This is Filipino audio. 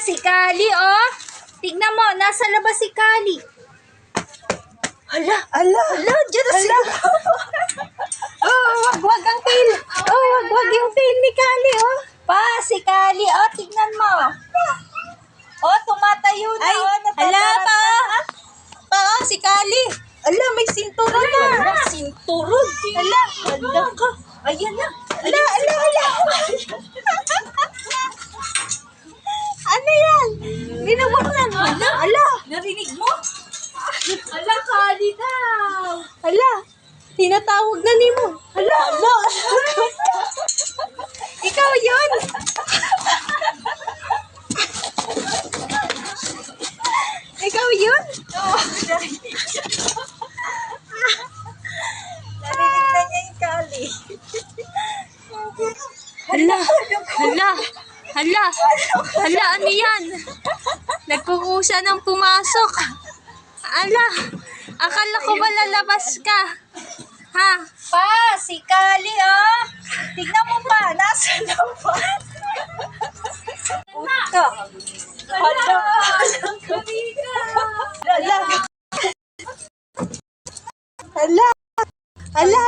si Kali, oh. Tignan mo, nasa labas si Kali. Hala, Diyan na siya. wag ang tail. Wag yung tail ni Kali, oh. Pa, si Kali, oh. Tignan mo. Oh, tumatayo na, Ay, oh. hala, pa. Pa, oh, si Kali. Ala, may sinturon na. Hala, sinturog. Hala, ka. Ayan na. ala. Ano yan? Binubuklan mo. Ala, Narinig mo? Hala, Kali daw. ala. Tinatawag na ni mo. Ala. Ikaw yun. Ikaw yun? Narinig na niya yung Kali. Hala, ano yan? Nagkukusa ng pumasok. Ala, akala ko ba lalabas ka? Ha? Pa, si Kali, oh. Tignan mo pa, nasa labas. Puta. Hala. Hala,